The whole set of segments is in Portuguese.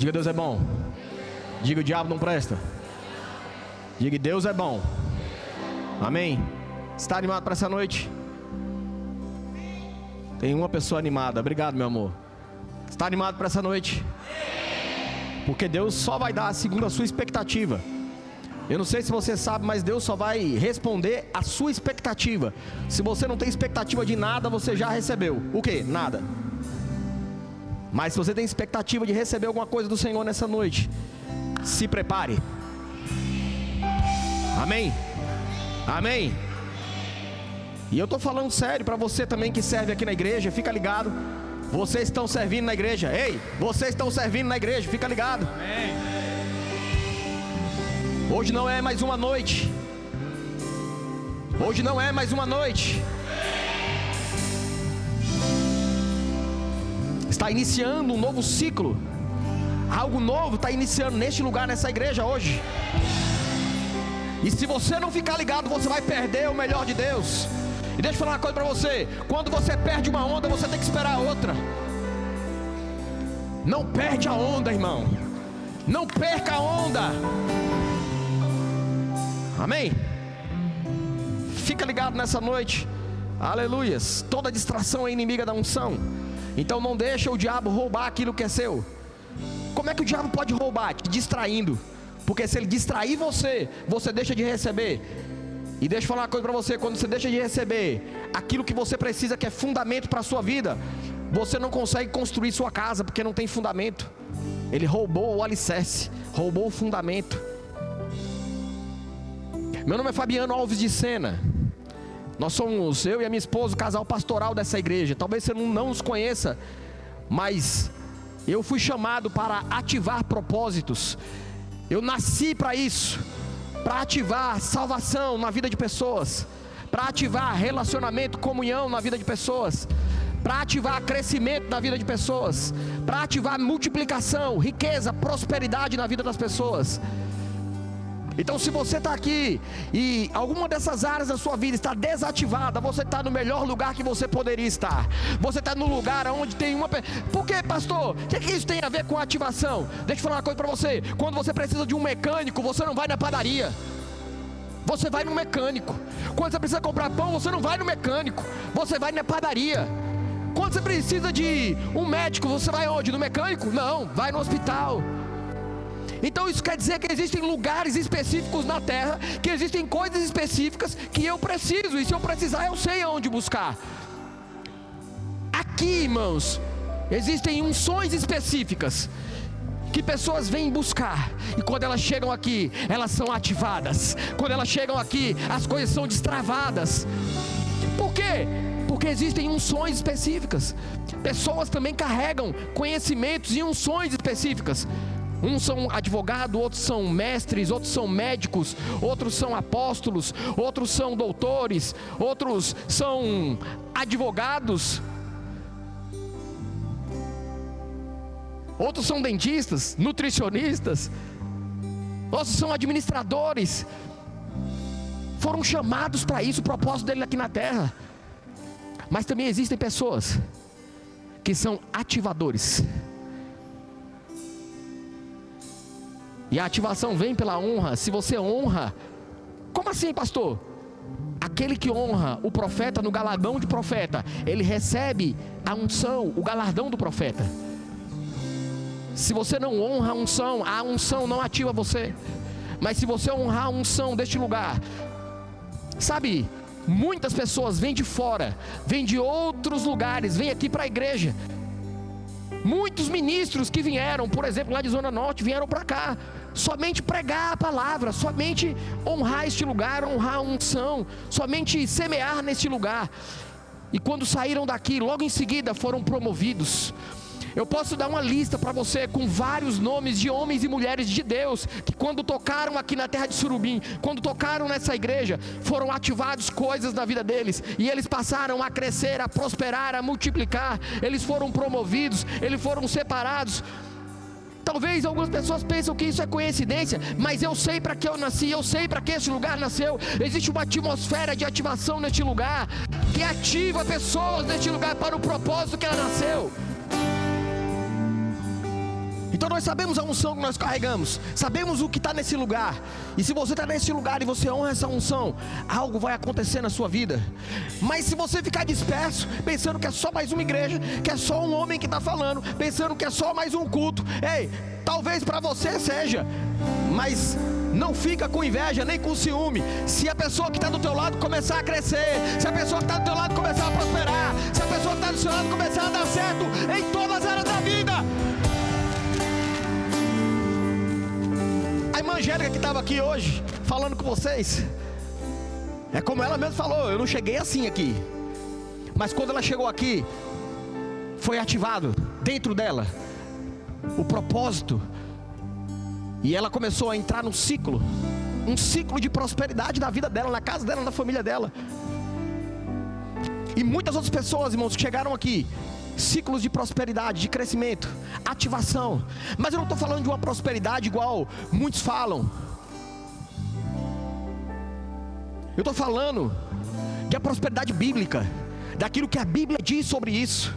Diga: Deus é bom. Diga: o diabo não presta. Diga: Deus é bom. Amém? Está animado para essa noite? Tem uma pessoa animada. Obrigado, meu amor. Está animado para essa noite? Porque Deus só vai dar segundo a sua expectativa. Eu não sei se você sabe, mas Deus só vai responder a sua expectativa. Se você não tem expectativa de nada, você já recebeu. O quê? Nada. Mas se você tem expectativa de receber alguma coisa do Senhor nessa noite, se prepare. Amém? Amém? E eu estou falando sério para você também que serve aqui na igreja. Fica ligado. Vocês estão servindo na igreja. Ei, vocês estão servindo na igreja. Fica ligado. Amém. Hoje não é mais uma noite. Hoje não é mais uma noite. Está iniciando um novo ciclo. Algo novo está iniciando neste lugar, nessa igreja hoje. E se você não ficar ligado, você vai perder o melhor de Deus. E deixa eu falar uma coisa para você. Quando você perde uma onda, você tem que esperar a outra. Não perde a onda, irmão. Não perca a onda. Amém? Fica ligado nessa noite. Aleluias. Toda distração é inimiga da unção. Então não deixa o diabo roubar aquilo que é seu. Como é que o diabo pode roubar? Te distraindo. Porque se ele distrair você, você deixa de receber. E deixa eu falar uma coisa para você. Quando você deixa de receber aquilo que você precisa, que é fundamento para a sua vida, você não consegue construir sua casa, porque não tem fundamento. Ele roubou o alicerce, roubou o fundamento. Meu nome é Fabiano Alves de Sena. Nós somos, eu e a minha esposa, o casal pastoral dessa igreja. Talvez você não nos conheça, mas eu fui chamado para ativar propósitos. Eu nasci para isso, para ativar salvação na vida de pessoas, para ativar relacionamento, comunhão na vida de pessoas, para ativar crescimento na vida de pessoas, para ativar multiplicação, riqueza, prosperidade na vida das pessoas. Então, se você está aqui e alguma dessas áreas da sua vida está desativada, você está no melhor lugar que você poderia estar. Você está no lugar onde tem uma... Por quê, pastor? O que isso tem a ver com ativação? Deixa eu falar uma coisa para você. Quando você precisa de um mecânico, você não vai na padaria, você vai no mecânico. Quando você precisa comprar pão, você não vai no mecânico, você vai na padaria. Quando você precisa de um médico, você vai onde? No mecânico? Não, vai no hospital. Então isso quer dizer que existem lugares específicos na terra, que existem coisas específicas que eu preciso, e se eu precisar eu sei aonde buscar. Aqui, irmãos, existem unções específicas que pessoas vêm buscar, e quando elas chegam aqui, elas são ativadas. Quando elas chegam aqui, as coisas são destravadas. Por quê? Porque existem unções específicas. Pessoas também carregam conhecimentos e unções específicas. Uns são advogados, outros são mestres, outros são médicos, outros são apóstolos, outros são doutores, outros são advogados, outros são dentistas, nutricionistas, outros são administradores. Foram chamados para isso, o propósito dele aqui na terra. Mas também existem pessoas que são ativadores. E a ativação vem pela honra. Se você honra, como assim, pastor? Aquele que honra o profeta no galardão de profeta, ele recebe a unção, o galardão do profeta. Se você não honra a unção não ativa você. Mas se você honrar a unção deste lugar, sabe, muitas pessoas vêm de fora, vêm de outros lugares, vêm aqui para a igreja. Muitos ministros que vieram, por exemplo, lá de Zona Norte, vieram para cá somente pregar a palavra, somente honrar este lugar, honrar a unção, somente semear neste lugar. E quando saíram daqui, logo em seguida foram promovidos. Eu posso dar uma lista para você com vários nomes de homens e mulheres de Deus que quando tocaram aqui na terra de Surubim, quando tocaram nessa igreja, foram ativados coisas na vida deles, e eles passaram a crescer, a prosperar, a multiplicar. Eles foram promovidos, eles foram separados. Talvez algumas pessoas pensam que isso é coincidência, mas eu sei para que eu nasci, eu sei para que esse lugar nasceu. Existe uma atmosfera de ativação neste lugar, que ativa pessoas neste lugar para o propósito que ela nasceu. Então nós sabemos a unção que nós carregamos, sabemos o que está nesse lugar. E se você está nesse lugar e você honra essa unção, algo vai acontecer na sua vida. Mas se você ficar disperso, pensando que é só mais uma igreja, que é só um homem que está falando, pensando que é só mais um culto, ei, talvez para você seja, mas não fica com inveja nem com ciúme. Se a pessoa que está do teu lado começar a crescer, se a pessoa que está do teu lado começar a prosperar, se a pessoa que está do seu lado começar a dar certo em todas as áreas da vida. A irmã Angélica que estava aqui hoje, falando com vocês, é como ela mesma falou, eu não cheguei assim aqui. Mas quando ela chegou aqui, foi ativado dentro dela o propósito. E ela começou a entrar num ciclo, um ciclo de prosperidade na vida dela, na casa dela, na família dela. E muitas outras pessoas, irmãos, que chegaram aqui, ciclos de prosperidade, de crescimento, ativação. Mas eu não estou falando de uma prosperidade igual muitos falam. Eu estou falando de a prosperidade bíblica, daquilo que a Bíblia diz sobre isso.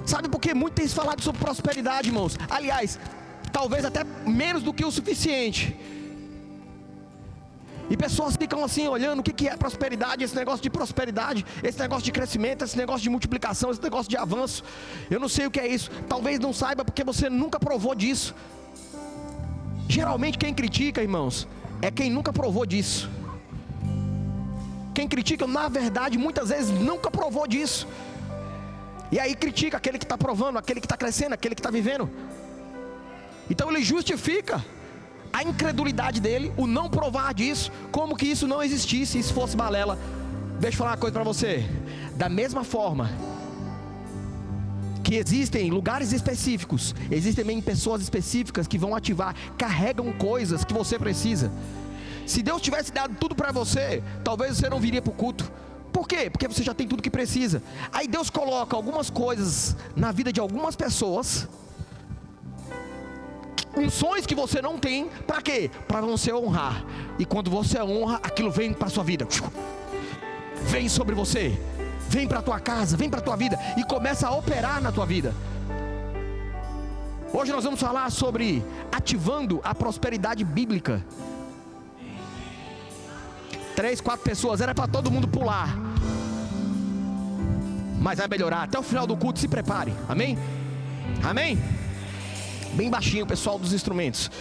Sabe por que muito tem falado sobre prosperidade, irmãos? Aliás, talvez até menos do que o suficiente. E pessoas ficam assim olhando o que é prosperidade, esse negócio de prosperidade, esse negócio de crescimento, esse negócio de multiplicação, esse negócio de avanço. Eu não sei o que é isso. Talvez não saiba porque você nunca provou disso. Geralmente quem critica, irmãos, é quem nunca provou disso. Quem critica, na verdade, muitas vezes nunca provou disso. E aí critica aquele que está provando, aquele que está crescendo, aquele que está vivendo. Então ele justifica a incredulidade dele, o não provar disso, como que isso não existisse, isso fosse balela. Deixa eu falar uma coisa para você. Da mesma forma que existem lugares específicos, existem também pessoas específicas que vão ativar, carregam coisas que você precisa. Se Deus tivesse dado tudo para você, talvez você não viria para o culto. Por quê? Porque você já tem tudo que precisa. Aí Deus coloca algumas coisas na vida de algumas pessoas, unções que você não tem, para quê? Para você honrar. E quando você honra, aquilo vem para a sua vida, vem sobre você, vem para a tua casa, vem para a tua vida e começa a operar na tua vida. Hoje nós vamos falar sobre ativando a prosperidade bíblica. 3, 4 pessoas, era para todo mundo pular, mas vai melhorar. Até o final do culto, se prepare, amém? Amém? Bem baixinho o pessoal dos instrumentos.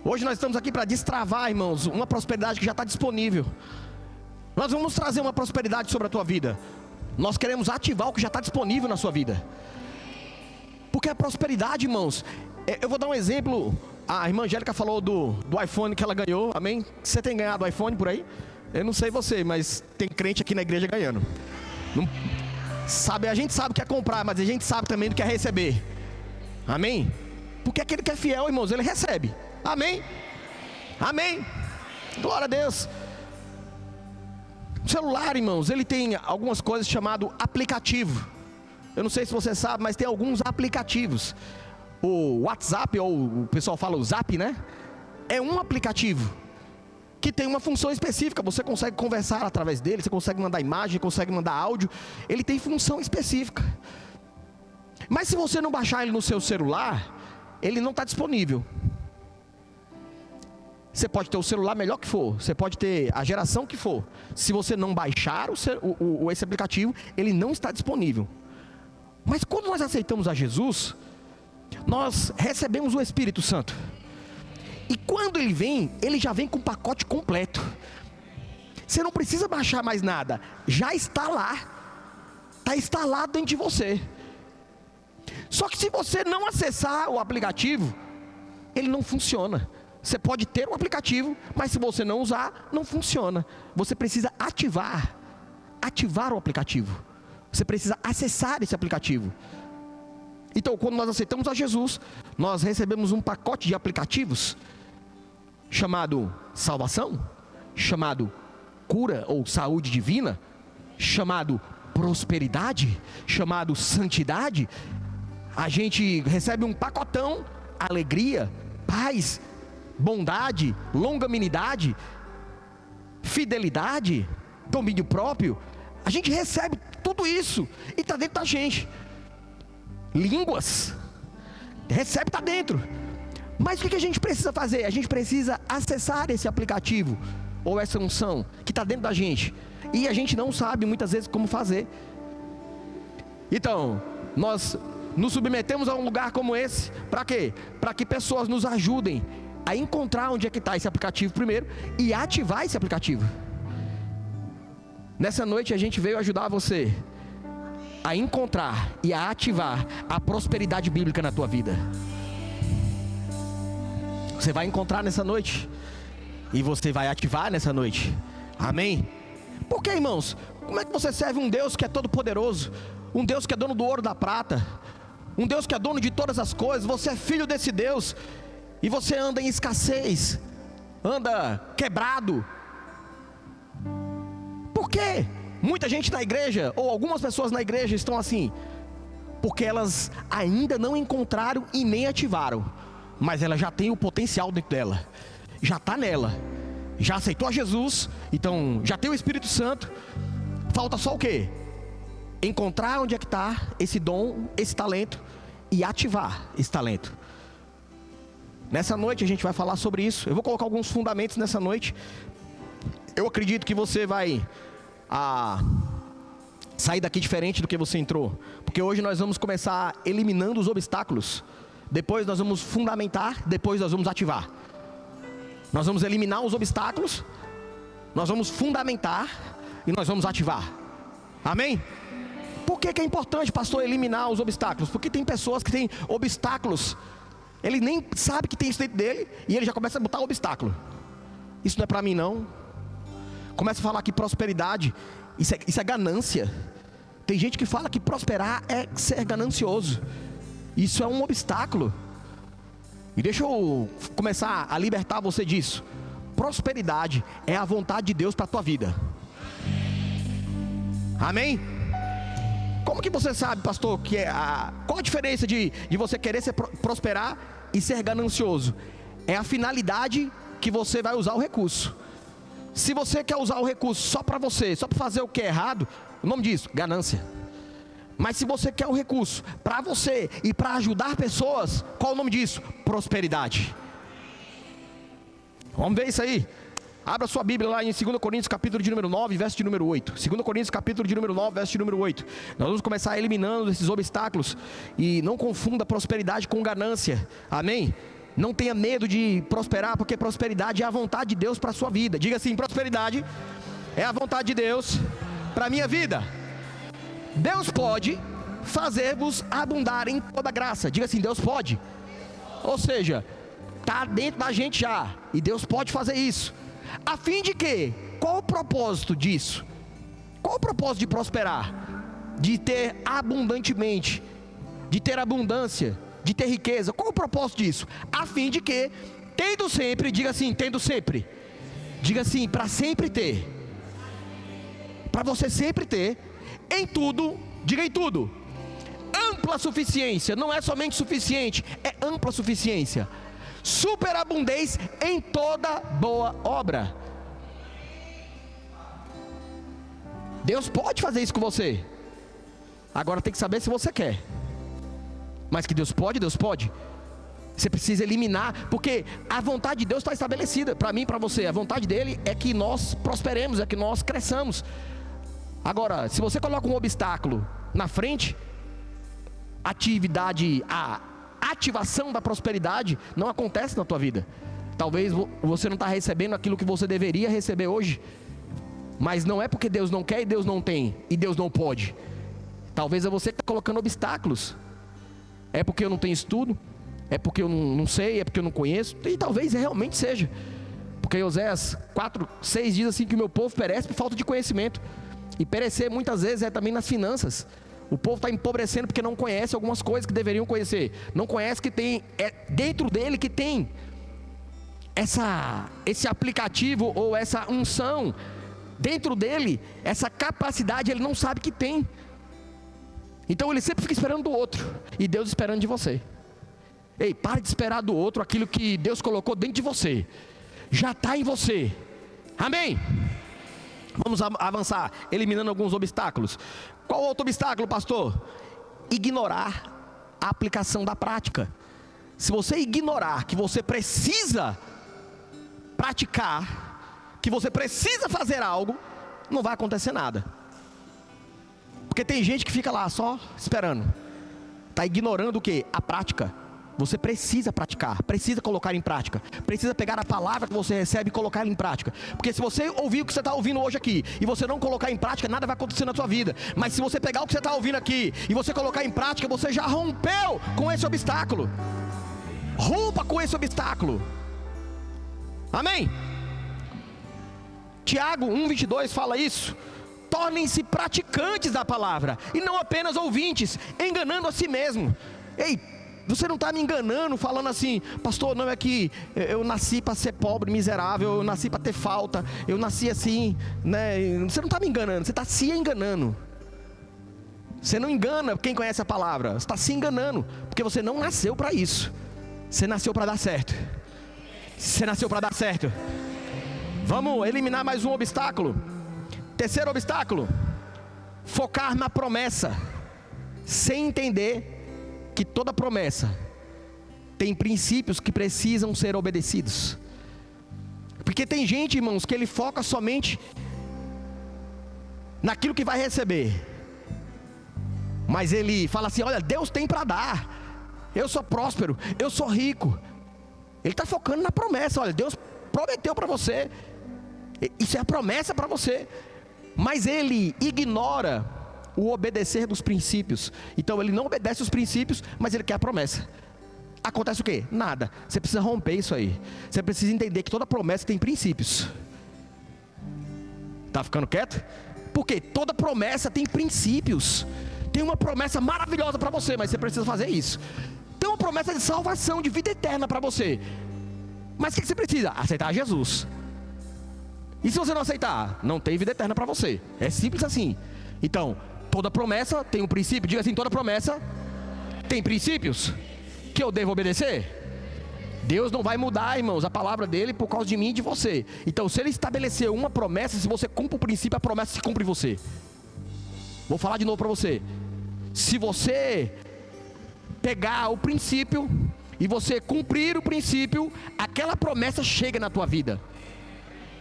Hoje nós estamos aqui para destravar, irmãos, uma prosperidade que já está disponível. Nós vamos trazer uma prosperidade sobre a tua vida. Nós queremos ativar o que já está disponível na sua vida. Porque a prosperidade, irmãos, eu vou dar um exemplo. A irmã Angélica falou do iPhone que ela ganhou, amém? Você tem ganhado o iPhone por aí? Eu não sei você, mas tem crente aqui na igreja ganhando. Não, sabe, a gente sabe o que é comprar, mas a gente sabe também do que é receber. Amém? Porque aquele que é fiel, irmãos, ele recebe. Amém? Amém? Glória a Deus. O celular, irmãos, ele tem algumas coisas chamadas aplicativo. Eu não sei se você sabe, mas tem alguns aplicativos. O WhatsApp, ou o pessoal fala o Zap, né? É um aplicativo que tem uma função específica. Você consegue conversar através dele, você consegue mandar imagem, consegue mandar áudio. Ele tem função específica. Mas se você não baixar ele no seu celular, ele não está disponível. Você pode ter o celular melhor que for, você pode ter a geração que for. Se você não baixar esse aplicativo, ele não está disponível. Mas quando nós aceitamos a Jesus, nós recebemos o Espírito Santo. E quando ele vem, ele já vem com o pacote completo. Você não precisa baixar mais nada, já está lá, está instalado dentro de você. Só que se você não acessar o aplicativo, ele não funciona. Você pode ter o aplicativo, mas se você não usar, não funciona. Você precisa ativar o aplicativo. Você precisa acessar esse aplicativo. Então, quando nós aceitamos a Jesus, nós recebemos um pacote de aplicativos chamado salvação, chamado cura ou saúde divina, chamado prosperidade, chamado santidade. A gente recebe um pacotão, alegria, paz, bondade, longanimidade, fidelidade, domínio próprio. A gente recebe tudo isso e está dentro da gente. Línguas, Recebe, está dentro. Mas o que a gente precisa fazer? A gente precisa acessar esse aplicativo, ou essa unção, que está dentro da gente. E a gente não sabe muitas vezes como fazer. Então, nós nos submetemos a um lugar como esse, para quê? Para que pessoas nos ajudem a encontrar onde é que está esse aplicativo primeiro, e ativar esse aplicativo. Nessa noite a gente veio ajudar você a encontrar e a ativar a prosperidade bíblica na tua vida. Você vai encontrar nessa noite, e você vai ativar nessa noite. Amém? Por que, irmãos? Como é que você serve um Deus que é todo poderoso, um Deus que é dono do ouro e da prata, um Deus que é dono de todas as coisas? Você é filho desse Deus, e você anda em escassez, anda quebrado. Por quê? Muita gente na igreja, ou algumas pessoas na igreja estão assim, porque elas ainda não encontraram e nem ativaram, mas ela já tem o potencial dentro dela, já está nela, já aceitou a Jesus, então já tem o Espírito Santo. Falta só o quê? Encontrar onde é que está esse dom, esse talento, e ativar esse talento. Nessa noite a gente vai falar sobre isso. Eu vou colocar alguns fundamentos nessa noite. Eu acredito que você vai sair daqui diferente do que você entrou, porque hoje nós vamos começar eliminando os obstáculos, depois nós vamos fundamentar, depois nós vamos ativar. Nós vamos eliminar os obstáculos, nós vamos fundamentar e nós vamos ativar. Amém? Por que é importante, pastor, eliminar os obstáculos? Porque tem pessoas que têm obstáculos, ele nem sabe que tem isso dentro dele, e ele já começa a botar obstáculo. Isso não é para mim não. Começa a falar que prosperidade, isso é ganância. Tem gente que fala que prosperar é ser ganancioso. Isso é um obstáculo. E deixa eu começar a libertar você disso. Prosperidade é a vontade de Deus para a tua vida. Amém? Como que você sabe, pastor, que qual a diferença de você querer prosperar e ser ganancioso? É a finalidade que você vai usar o recurso. Se você quer usar o recurso só para você, só para fazer o que é errado, o nome disso, ganância. Mas se você quer o recurso para você e para ajudar pessoas, qual o nome disso? Prosperidade. Vamos ver isso aí. Abra sua Bíblia lá em 2 Coríntios capítulo de número 9, verso de número 8. 2 Coríntios capítulo de número 9, verso de número 8. Nós vamos começar eliminando esses obstáculos. E não confunda prosperidade com ganância. Amém? Não tenha medo de prosperar, porque prosperidade é a vontade de Deus para a sua vida. Diga assim: prosperidade é a vontade de Deus para a minha vida. Deus pode fazer-vos abundar em toda graça. Diga assim: Deus pode. Ou seja, está dentro da gente já, e Deus pode fazer isso. A fim de quê? Qual o propósito disso? Qual o propósito de prosperar? De ter abundantemente, de ter abundância, de ter riqueza. Qual o propósito disso? A fim de que, tendo sempre, diga assim, tendo sempre. Diga assim, para sempre ter. Para você sempre ter, em tudo, diga em tudo. Ampla suficiência, não é somente suficiente, é ampla suficiência. Superabundez em toda boa obra. Deus pode fazer isso com você. Agora tem que saber se você quer. Mas que Deus pode, Deus pode. Você precisa eliminar, porque a vontade de Deus está estabelecida. Para mim e para você, a vontade dele é que nós prosperemos, é que nós cresçamos. Agora, se você coloca um obstáculo na frente, a ativação da prosperidade não acontece na tua vida. Talvez você não está recebendo aquilo que você deveria receber hoje, mas não é porque Deus não quer e Deus não tem, e Deus não pode. Talvez é você que está colocando obstáculos. É porque eu não tenho estudo, é porque eu não sei, é porque eu não conheço, e talvez realmente seja, porque Oséias 4:6 diz assim que o meu povo perece por falta de conhecimento. E perecer muitas vezes é também nas finanças. O povo está empobrecendo porque não conhece algumas coisas que deveriam conhecer. Não conhece que tem, dentro dele que tem esse aplicativo ou essa unção. Dentro dele, essa capacidade ele não sabe que tem. Então ele sempre fica esperando do outro, e Deus esperando de você. Ei, pare de esperar do outro aquilo que Deus colocou dentro de você. Já está em você. Amém? Vamos avançar, eliminando alguns obstáculos. Qual outro obstáculo, pastor? Ignorar a aplicação da prática. Se você ignorar que você precisa praticar, que você precisa fazer algo, não vai acontecer nada. Porque tem gente que fica lá só esperando. Está ignorando o quê? A prática. Você precisa praticar, precisa colocar em prática, precisa pegar a palavra que você recebe e colocar ela em prática. Porque se você ouvir o que você está ouvindo hoje aqui e você não colocar em prática, nada vai acontecer na sua vida. Mas se você pegar o que você está ouvindo aqui e você colocar em prática, você já rompeu com esse obstáculo. Rompa com esse obstáculo. Amém? Tiago 1:22 fala isso. Tornem-se praticantes da palavra e não apenas ouvintes, enganando a si mesmo. Ei, você não está me enganando falando assim: pastor, não é que eu nasci para ser pobre, miserável, eu nasci para ter falta, eu nasci assim, né? Você não está me enganando, você está se enganando. Você não engana quem conhece a palavra, você está se enganando, porque você não nasceu para isso. Você nasceu para dar certo. Você nasceu para dar certo. Vamos eliminar mais um obstáculo. Terceiro obstáculo: focar na promessa, sem entender que toda promessa tem princípios que precisam ser obedecidos. Porque tem gente, irmãos, que ele foca somente naquilo que vai receber, mas ele fala assim: olha, Deus tem para dar, eu sou próspero, eu sou rico. Ele está focando na promessa. Olha, Deus prometeu para você, isso é a promessa para você, mas ele ignora o obedecer dos princípios. Então ele não obedece os princípios, mas ele quer a promessa. Acontece o quê? Nada. Você precisa romper isso aí. Você precisa entender que toda promessa tem princípios. Tá ficando quieto? Porque toda promessa tem princípios. Tem uma promessa maravilhosa para você, mas você precisa fazer isso. Tem uma promessa de salvação, de vida eterna para você, mas o que você precisa? Aceitar Jesus. E se você não aceitar, não tem vida eterna para você. É simples assim. Então, toda promessa tem um princípio. Diga assim: toda promessa tem princípios que eu devo obedecer. Deus não vai mudar, irmãos, a palavra dele por causa de mim e de você. Então, se ele estabeleceu uma promessa, se você cumpre o princípio, a promessa se cumpre em você. Vou falar de novo para você. Se você pegar o princípio e você cumprir o princípio, aquela promessa chega na tua vida.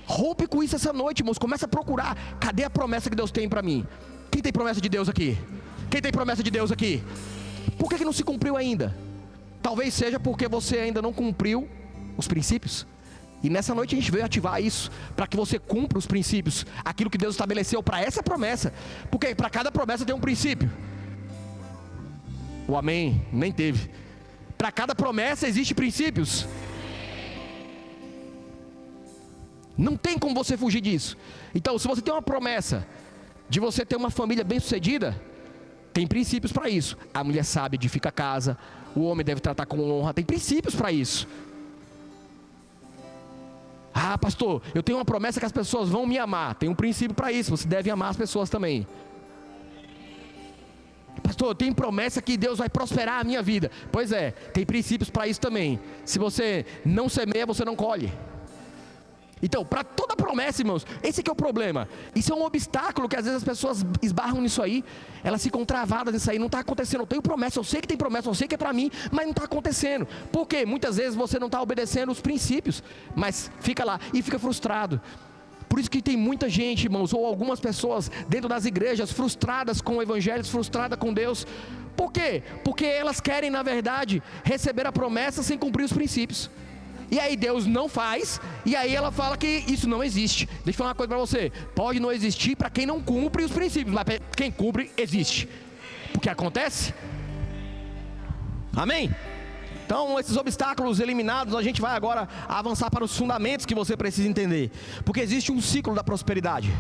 Rompe com isso essa noite, irmãos. Começa a procurar. Cadê a promessa que Deus tem para mim? Quem tem promessa de Deus aqui? Quem tem promessa de Deus aqui? Por que não se cumpriu ainda? Talvez seja porque você ainda não cumpriu os princípios. E nessa noite a gente veio ativar isso, para que você cumpra os princípios, aquilo que Deus estabeleceu para essa promessa. Porque para cada promessa tem um princípio. O amém nem teve. Para cada promessa existe princípios. Não tem como você fugir disso. Então, se você tem uma promessa de você ter uma família bem-sucedida, tem princípios para isso. A mulher sábia edifica a casa, o homem deve tratar com honra, tem princípios para isso. Ah, pastor, eu tenho uma promessa que as pessoas vão me amar. Tem um princípio para isso, você deve amar as pessoas também. Pastor, eu tenho promessa que Deus vai prosperar a minha vida. Pois é, tem princípios para isso também. Se você não semeia, você não colhe. Então, para toda promessa, irmãos, esse aqui é o problema. Isso é um obstáculo que às vezes as pessoas esbarram nisso aí. Elas ficam travadas nisso aí. Não está acontecendo. Eu tenho promessa, eu sei que tem promessa, eu sei que é para mim, mas não está acontecendo. Por quê? Muitas vezes você não está obedecendo os princípios, mas fica lá e fica frustrado. Por isso que tem muita gente, irmãos, ou algumas pessoas dentro das igrejas frustradas com o evangelho, frustradas com Deus. Por quê? Porque elas querem, na verdade, receber a promessa sem cumprir os princípios. E aí Deus não faz, e aí ela fala que isso não existe. Deixa eu falar uma coisa para você: pode não existir para quem não cumpre os princípios, mas para quem cumpre, existe. Porque acontece. Amém? Então, esses obstáculos eliminados, a gente vai agora avançar para os fundamentos que você precisa entender. Porque existe um ciclo da prosperidade.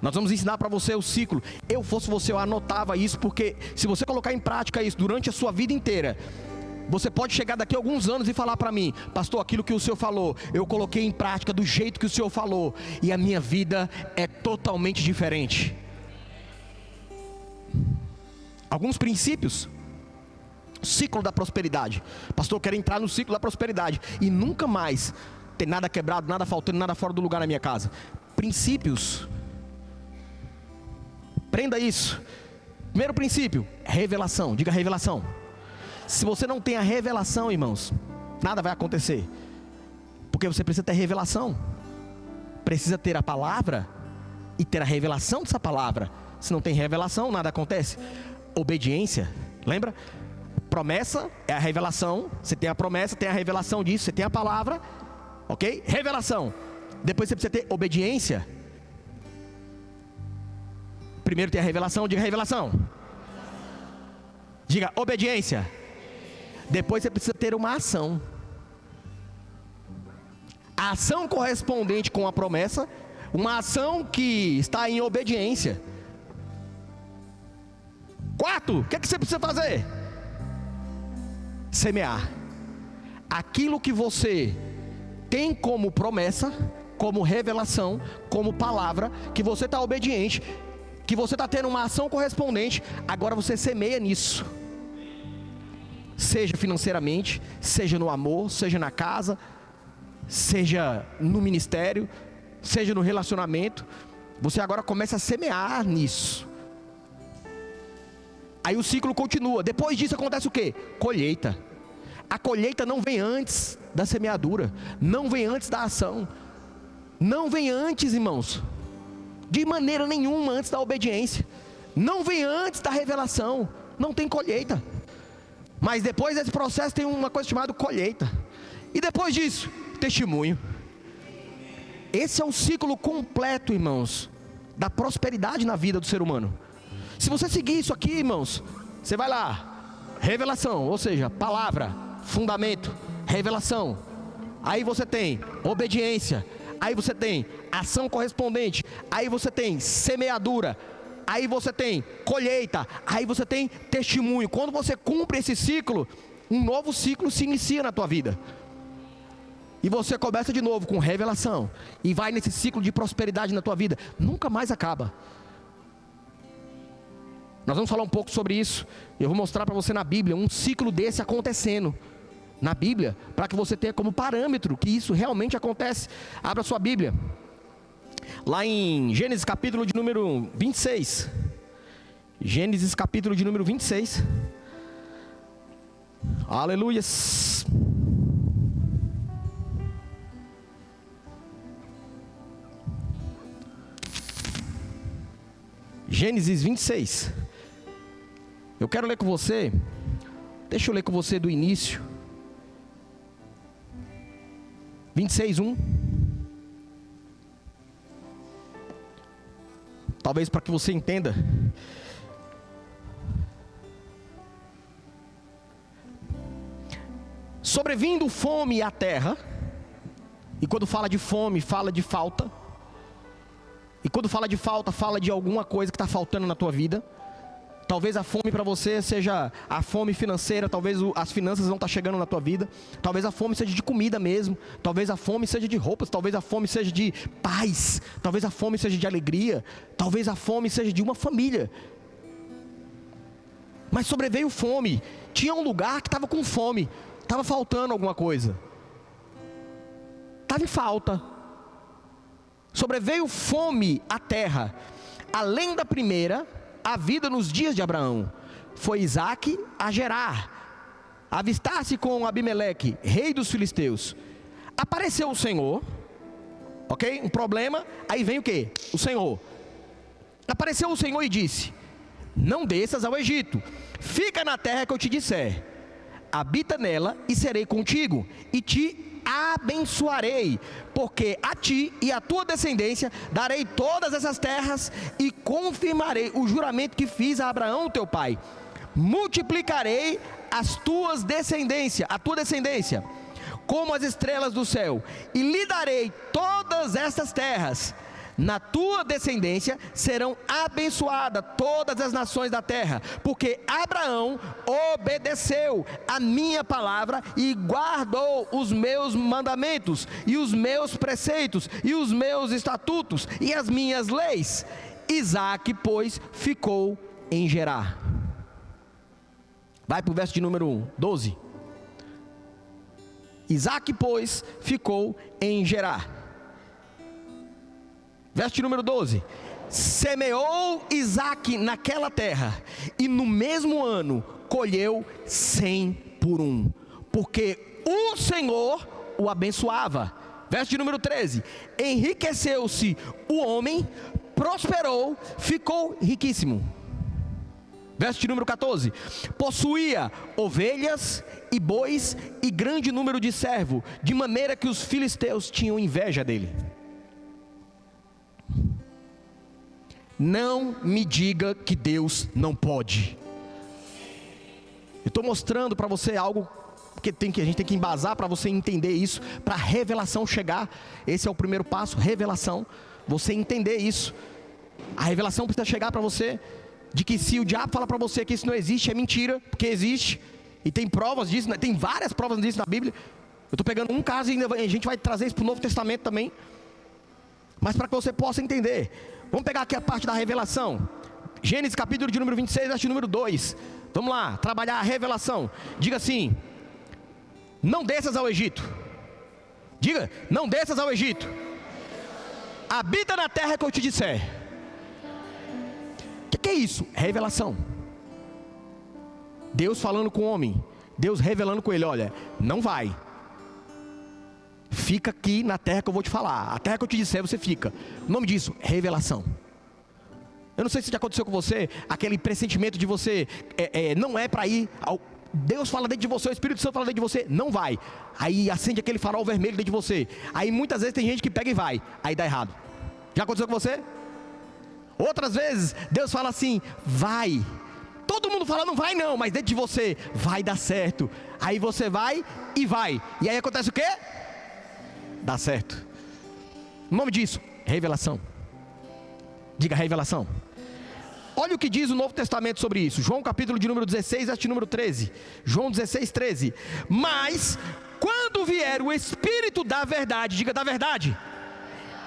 Nós vamos ensinar para você o ciclo. Eu fosse você, eu anotava isso, porque se você colocar em prática isso durante a sua vida inteira, você pode chegar daqui a alguns anos e falar para mim: pastor, aquilo que o senhor falou, eu coloquei em prática do jeito que o senhor falou, e a minha vida é totalmente diferente. Alguns princípios. Ciclo da prosperidade. Pastor, eu quero entrar no ciclo da prosperidade e nunca mais ter nada quebrado, nada faltando, nada fora do lugar na minha casa. Princípios. Prenda isso. Primeiro princípio: revelação. Diga revelação. Se você não tem a revelação, irmãos, nada vai acontecer. Porque você precisa ter revelação. Precisa ter a palavra e ter a revelação dessa palavra. Se não tem revelação, nada acontece. Obediência, lembra? Promessa é a revelação. Você tem a promessa, tem a revelação disso. Você tem a palavra, ok? Revelação. Depois você precisa ter obediência. Primeiro tem a revelação, diga revelação. Diga obediência. Depois você precisa ter uma ação. A ação correspondente com a promessa, uma ação que está em obediência. Quarto, o que é que você precisa fazer? Semear. Aquilo que você tem como promessa, como revelação, como palavra, que você está obediente, que você está tendo uma ação correspondente, agora você semeia nisso. Seja financeiramente, seja no amor, seja na casa, seja no ministério, seja no relacionamento, você agora começa a semear nisso. Aí o ciclo continua. Depois disso acontece o quê? Colheita. A colheita não vem antes da semeadura, não vem antes da ação, não vem antes, irmãos, de maneira nenhuma antes da obediência, não vem antes da revelação, não tem colheita. Mas depois desse processo tem uma coisa chamada colheita. E depois disso, testemunho. Esse é o ciclo completo, irmãos, da prosperidade na vida do ser humano. Se você seguir isso aqui, irmãos, você vai lá, revelação, ou seja, palavra, fundamento, revelação. Aí você tem obediência, aí você tem ação correspondente, aí você tem semeadura, aí você tem colheita, aí você tem testemunho. Quando você cumpre esse ciclo, um novo ciclo se inicia na tua vida. E você começa de novo com revelação, e vai nesse ciclo de prosperidade na tua vida, nunca mais acaba. Nós vamos falar um pouco sobre isso. Eu vou mostrar para você na Bíblia um ciclo desse acontecendo na Bíblia, para que você tenha como parâmetro que isso realmente acontece. Abra sua Bíblia lá em Gênesis capítulo de número 26. Gênesis capítulo de número 26. Aleluias. Gênesis 26. Eu quero ler com você. Deixa eu ler com você do início. 26:1. Talvez para que você entenda. Sobrevindo fome à terra. E quando fala de fome, fala de falta. E quando fala de falta, fala de alguma coisa que está faltando na tua vida. Talvez a fome para você seja a fome financeira, talvez as finanças não estão chegando na tua vida. Talvez a fome seja de comida mesmo. Talvez a fome seja de roupas. Talvez a fome seja de paz. Talvez a fome seja de alegria. Talvez a fome seja de uma família. Mas sobreveio fome. Tinha um lugar que estava com fome. Estava faltando alguma coisa. Estava em falta. Sobreveio fome à terra. Além da primeira, a vida nos dias de Abraão. Foi Isaque a Gerar, avistar-se com Abimeleque, rei dos filisteus. Apareceu o Senhor, ok? Um problema, aí vem o que? O Senhor. Apareceu o Senhor e disse: não desças ao Egito, fica na terra que eu te disser. Habita nela e serei contigo, e te abençoarei, porque a ti e à tua descendência darei todas essas terras, e confirmarei o juramento que fiz a Abraão teu pai. Multiplicarei as tuas descendências, a tua descendência, como as estrelas do céu, e lhe darei todas estas terras. Na tua descendência serão abençoadas todas as nações da terra, porque Abraão obedeceu a minha palavra e guardou os meus mandamentos, e os meus preceitos, e os meus estatutos, e as minhas leis. Isaque, pois, ficou em Gerar. Vai para o verso de número 12. Isaque, pois, ficou em Gerar. Verso número 12. Semeou Isaque naquela terra, e no mesmo ano colheu 100 por 1, porque o Senhor o abençoava. Verso de número 13: enriqueceu-se o homem, prosperou, ficou riquíssimo. Verso de número 14: possuía ovelhas e bois e grande número de servos, de maneira que os filisteus tinham inveja dele. Não me diga que Deus não pode. Eu estou mostrando para você algo que a gente tem que embasar para você entender isso, para a revelação chegar. Esse é o primeiro passo, revelação. Você entender isso. A revelação precisa chegar para você, de que se o diabo fala para você que isso não existe, é mentira, porque existe. E tem provas disso, tem várias provas disso na Bíblia. Eu estou pegando um caso e a gente vai trazer isso para o Novo Testamento também. Mas para que você possa entender, vamos pegar aqui a parte da revelação. Gênesis capítulo de número 26, verso de número 2. Vamos lá, trabalhar a revelação. Diga assim: não desças ao Egito. Diga, não desças ao Egito. Habita na terra que eu te disser. O que é isso? Revelação. Deus falando com o homem, Deus revelando com ele: olha, não vai. Fica aqui na terra que eu vou te falar. A terra que eu te disser, você fica. O nome disso, revelação. Eu não sei se já aconteceu com você, aquele pressentimento de você, não é para ir, Deus fala dentro de você, o Espírito Santo fala dentro de você, não vai. Aí acende aquele farol vermelho dentro de você. Aí muitas vezes tem gente que pega e vai, aí dá errado. Já aconteceu com você? Outras vezes, Deus fala assim, vai. Todo mundo fala, não vai não, mas dentro de você, vai dar certo. Aí você vai e vai. E aí acontece o quê? Dá certo. O nome disso, revelação. Diga revelação. Olha o que diz o Novo Testamento sobre isso. João capítulo de número 16, verso de número 13. João 16, 13. Mas, quando vier o Espírito da verdade, diga da verdade,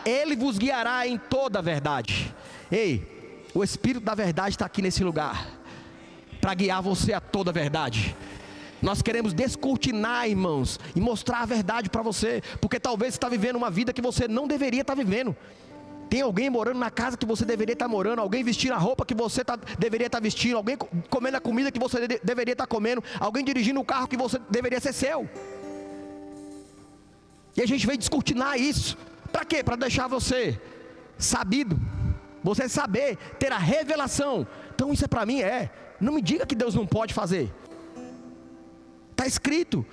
Ele vos guiará em toda a verdade. Ei, o Espírito da verdade está aqui nesse lugar, para guiar você a toda a verdade. Nós queremos descortinar, irmãos, e mostrar a verdade para você, porque talvez você está vivendo uma vida que você não deveria estar vivendo. Tem alguém morando na casa que você deveria estar morando, alguém vestindo a roupa que você deveria estar vestindo, alguém comendo a comida que você deveria estar comendo, alguém dirigindo o carro que você deveria ser seu. E a gente veio descortinar isso. Para quê? Para deixar você sabido, você saber, ter a revelação. Então isso é para mim, não me diga que Deus não pode fazer. Está escrito,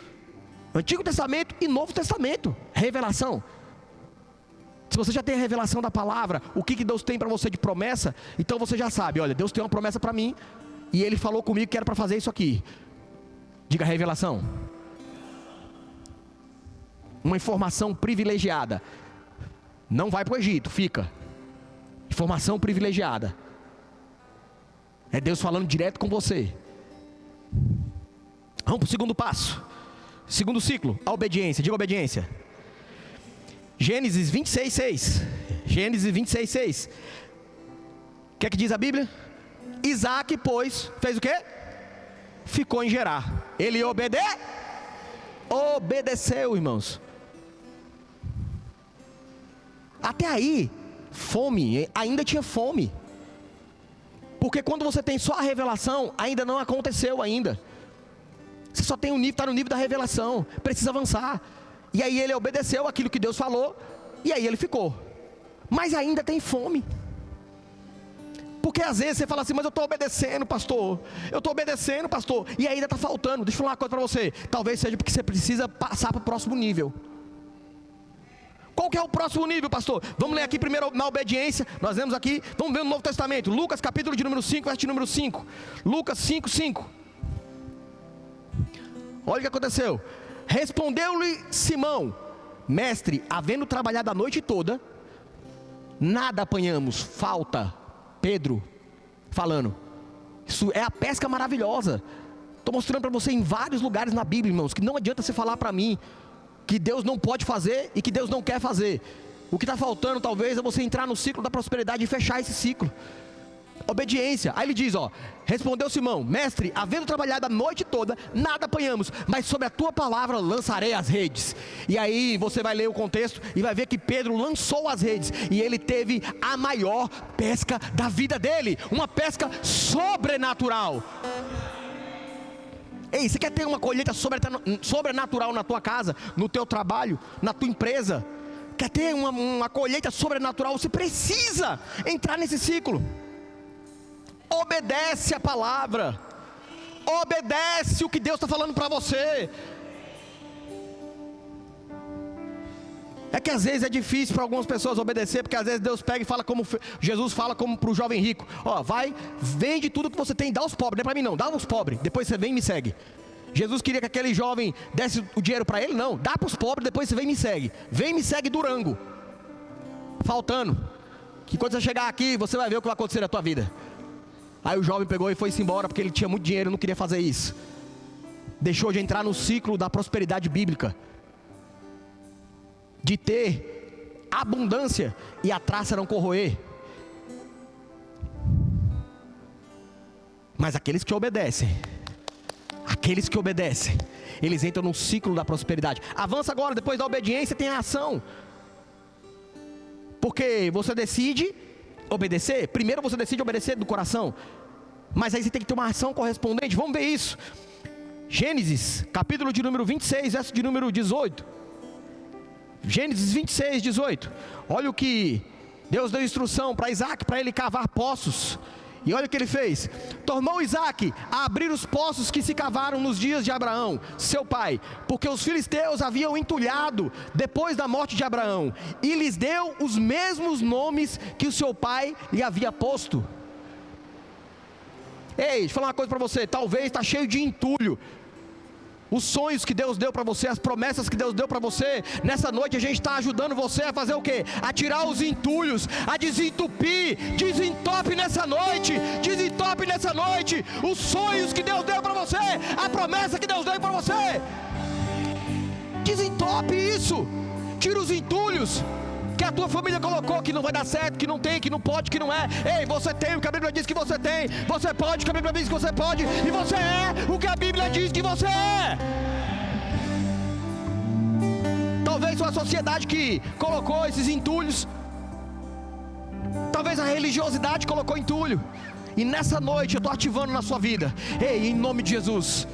Antigo Testamento e Novo Testamento, revelação. Se você já tem a revelação da palavra, o que Deus tem para você de promessa, então você já sabe, olha, Deus tem uma promessa para mim, e Ele falou comigo que era para fazer isso aqui. Diga revelação. Uma informação privilegiada. Não vai para o Egito, fica. Informação privilegiada. É Deus falando direto com você. Vamos para o segundo passo. Segundo ciclo, a obediência. Diga obediência. Gênesis 26, 6. Gênesis 26, 6. O que é que diz a Bíblia? Isaac, pois, fez o quê? Ficou em Gerar. Ele obedeceu, irmãos. Até aí, fome, ainda tinha fome. Porque quando você tem só a revelação, ainda não aconteceu ainda. Você só tem um nível, está no nível da revelação, precisa avançar. E aí ele obedeceu aquilo que Deus falou, e aí ele ficou. Mas ainda tem fome. Porque às vezes você fala assim, mas eu estou obedecendo, pastor. Eu estou obedecendo, pastor. E ainda está faltando. Deixa eu falar uma coisa para você. Talvez seja porque você precisa passar para o próximo nível. Qual que é o próximo nível, pastor? Vamos ler aqui primeiro na obediência. Nós vemos aqui, vamos ver no Novo Testamento. Lucas capítulo de número 5, verso de número 5. Lucas 5, 5. Olha o que aconteceu. Respondeu-lhe Simão: mestre, havendo trabalhado a noite toda, nada apanhamos, falta. Pedro falando, isso é a pesca maravilhosa. Estou mostrando para você em vários lugares na Bíblia, irmãos, que não adianta você falar para mim que Deus não pode fazer e que Deus não quer fazer. O que está faltando talvez é você entrar no ciclo da prosperidade e fechar esse ciclo. Obediência. Aí ele diz, respondeu Simão: mestre, havendo trabalhado a noite toda, nada apanhamos, mas sobre a tua palavra lançarei as redes. E aí você vai ler o contexto e vai ver que Pedro lançou as redes, e ele teve a maior pesca da vida dele, uma pesca sobrenatural. Ei, você quer ter uma colheita sobrenatural na tua casa, no teu trabalho, na tua empresa? Quer ter uma colheita sobrenatural? Você precisa entrar nesse ciclo. Obedece a palavra. Obedece o que Deus está falando para você. É que às vezes é difícil para algumas pessoas obedecer, porque às vezes Deus pega e fala como Jesus fala como para o jovem rico: ó, vai, vende tudo que você tem, dá aos pobres. Não é para mim não, dá aos pobres, depois você vem e me segue. Jesus queria que aquele jovem desse o dinheiro para ele? Não, dá para os pobres, depois você vem e me segue. Vem e me segue Durango, faltando, que quando você chegar aqui, você vai ver o que vai acontecer na tua vida. Aí o jovem pegou e foi-se embora, porque ele tinha muito dinheiro e não queria fazer isso. Deixou de entrar no ciclo da prosperidade bíblica, de ter abundância e a traça não corroer. Mas aqueles que obedecem, eles entram no ciclo da prosperidade. Avança agora, depois da obediência tem a ação. Porque você decide obedecer. Primeiro você decide obedecer do coração, mas aí você tem que ter uma ação correspondente. Vamos ver isso. Gênesis, capítulo de número 26, verso de número 18. Gênesis 26, 18. Olha o que Deus deu instrução para Isaac, para ele cavar poços. E olha o que ele fez: tornou Isaac a abrir os poços que se cavaram nos dias de Abraão, seu pai, porque os filisteus haviam entulhado depois da morte de Abraão, e lhes deu os mesmos nomes que o seu pai lhe havia posto. Ei, deixa eu falar uma coisa para você: talvez está cheio de entulho. Os sonhos que Deus deu para você, as promessas que Deus deu para você, nessa noite a gente está ajudando você a fazer o quê? A tirar os entulhos, a desentupir. Desentope nessa noite os sonhos que Deus deu para você, a promessa que Deus deu para você. Desentope isso. Tira os entulhos que a tua família colocou, que não vai dar certo, que não tem, que não pode, que não é. Ei, você tem o que a Bíblia diz que você tem. Você pode o que a Bíblia diz que você pode. E você é o que a Bíblia diz que você é. Talvez foi a sociedade que colocou esses entulhos. Talvez a religiosidade colocou entulho. E nessa noite eu estou ativando na sua vida. Ei, em nome de Jesus,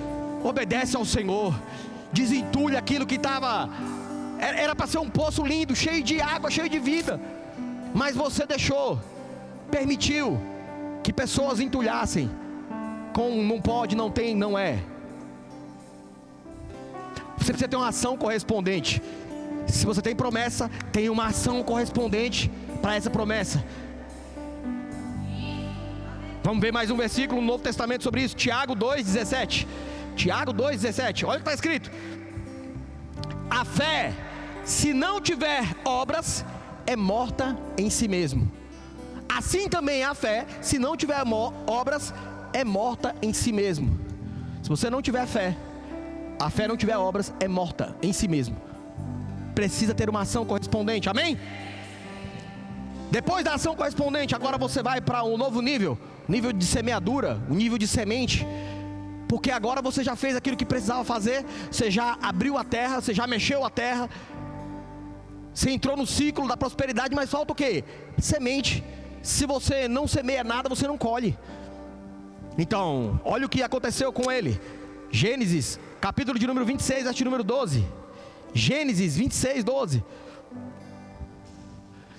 obedece ao Senhor. Desentulha aquilo que era para ser um poço lindo, cheio de água, cheio de vida, mas você permitiu que pessoas entulhassem com não pode, não tem, não é. Você precisa ter uma ação correspondente. Se você tem promessa, tem uma ação correspondente para essa promessa. Vamos ver mais um versículo no Novo Testamento sobre isso. Tiago 2,17. Tiago 2,17, olha o que está escrito: a fé, se não tiver obras, é morta em si mesmo. Assim também a fé, se não tiver obras, é morta em si mesmo. Se você não tiver fé, a fé não tiver obras, é morta em si mesmo. Precisa ter uma ação correspondente, amém? Depois da ação correspondente, agora você vai para um novo nível de semeadura, um nível de semente. Porque agora você já fez aquilo que precisava fazer. Você já abriu a terra, você já mexeu a terra, você entrou no ciclo da prosperidade, mas falta o quê? Semente. Se você não semeia nada, você não colhe. Então, olha o que aconteceu com ele. Gênesis, capítulo de número 26, verso de número 12. Gênesis 26, 12.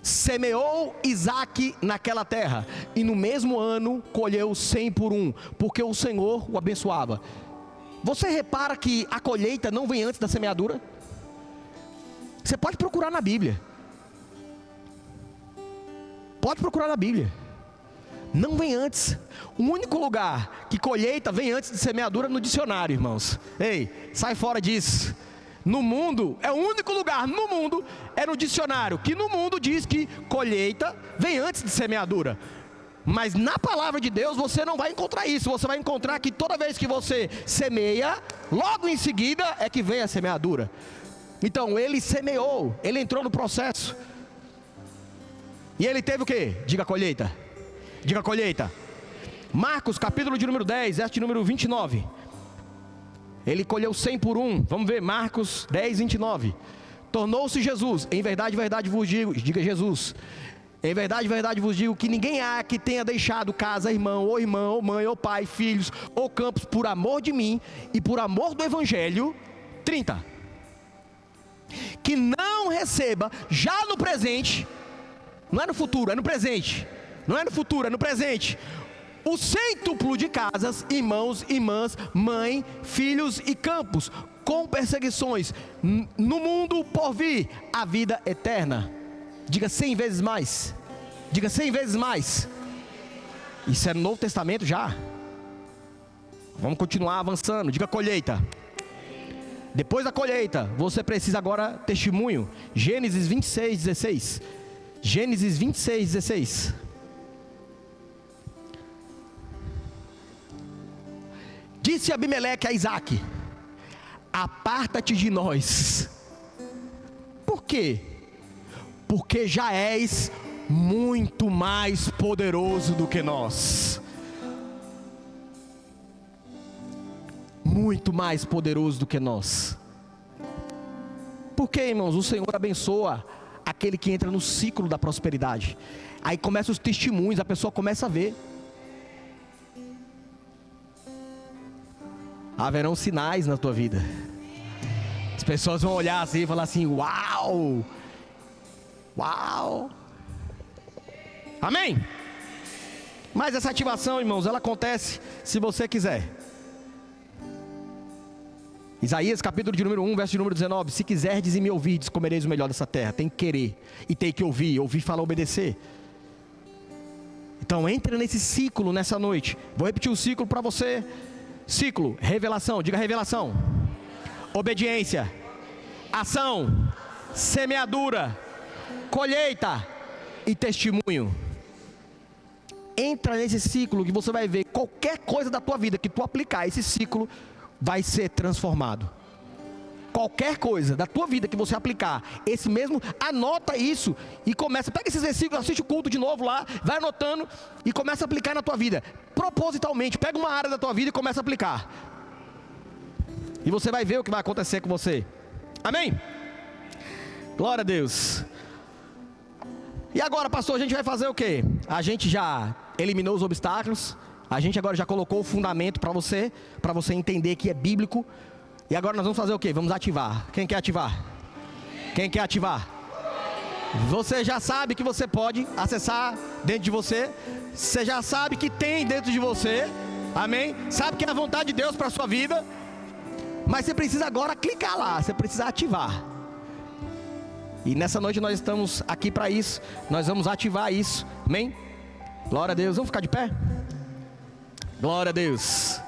Semeou Isaac naquela terra, e no mesmo ano colheu 100 por 1, porque o Senhor o abençoava. Você repara que a colheita não vem antes da semeadura? Você pode procurar na Bíblia. Pode procurar na Bíblia. Não vem antes. O único lugar que colheita vem antes de semeadura é no dicionário, irmãos. Ei, sai fora disso. No mundo, é o único lugar no mundo, é no dicionário, que no mundo diz que colheita vem antes de semeadura. Mas na palavra de Deus você não vai encontrar isso. Você vai encontrar que toda vez que você semeia, logo em seguida é que vem a semeadura. Então ele semeou, ele entrou no processo. E ele teve o quê? Diga colheita. Diga colheita. Marcos, capítulo de número 10, verso de número 29. Ele colheu 100 por 1. Vamos ver, Marcos 10, 29. Tornou-se Jesus, em verdade, verdade vos digo, diga Jesus, Em verdade vos digo que ninguém há que tenha deixado casa, irmão, ou irmã, ou mãe, ou pai, filhos, ou campos, por amor de mim e por amor do Evangelho, 30, que não receba já no presente, não é no futuro, é no presente, não é no futuro, é no presente, o cêntuplo de casas, irmãos, irmãs, mãe, filhos e campos, com perseguições, no mundo por vir, a vida eterna. Diga 100 vezes mais. Diga 100 vezes mais. Isso é no Novo Testamento já. Vamos continuar avançando. Diga colheita. Depois da colheita, você precisa agora testemunho. Gênesis 26, 16. Gênesis 26, 16. Disse Abimeleque a Isaque: aparta-te de nós. Por quê? Porque já és muito mais poderoso do que nós. Muito mais poderoso do que nós. Por quê, irmãos? O Senhor abençoa aquele que entra no ciclo da prosperidade. Aí começam os testemunhos, a pessoa começa a ver. Haverão sinais na tua vida. As pessoas vão olhar assim e falar assim: uau! Uau! Amém? Mas essa ativação, irmãos, ela acontece se você quiser. Isaías capítulo de número 1, verso de número 19: se quiserdes e me ouvirdes, comereis o melhor dessa terra. Tem que querer e tem que ouvir. Ouvir fala obedecer. Então entra nesse ciclo nessa noite. Vou repetir o ciclo para você. Ciclo, revelação, diga revelação. Obediência, ação, semeadura, colheita e testemunho. Entra nesse ciclo que você vai ver qualquer coisa da tua vida que tu aplicar, esse ciclo vai ser transformado. Qualquer coisa da tua vida que você aplicar, esse mesmo, anota isso e começa, pega esses versículos, assiste o culto de novo lá, vai anotando e começa a aplicar na tua vida, propositalmente, pega uma área da tua vida e começa a aplicar. E você vai ver o que vai acontecer com você. Amém? Glória a Deus. E agora, pastor, a gente vai fazer o quê? A gente já eliminou os obstáculos, a gente agora já colocou o fundamento para você entender que é bíblico. E agora nós vamos fazer o quê? Vamos ativar. Quem quer ativar? Quem quer ativar? Você já sabe que você pode acessar dentro de você. Você já sabe que tem dentro de você. Amém? Sabe que é a vontade de Deus para a sua vida. Mas você precisa agora clicar lá. Você precisa ativar. E nessa noite nós estamos aqui para isso. Nós vamos ativar isso. Amém? Glória a Deus. Vamos ficar de pé? Glória a Deus.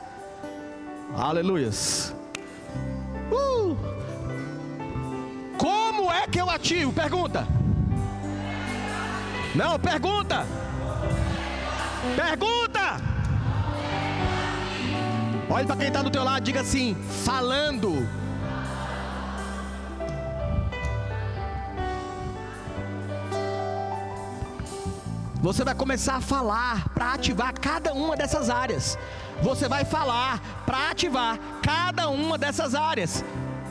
Aleluias. Como é que eu ativo? Pergunta. Não, pergunta. Pergunta. Olha para quem está do teu lado, diga assim: falando. Você vai começar a falar para ativar cada uma dessas áreas. Você vai falar para ativar cada uma dessas áreas.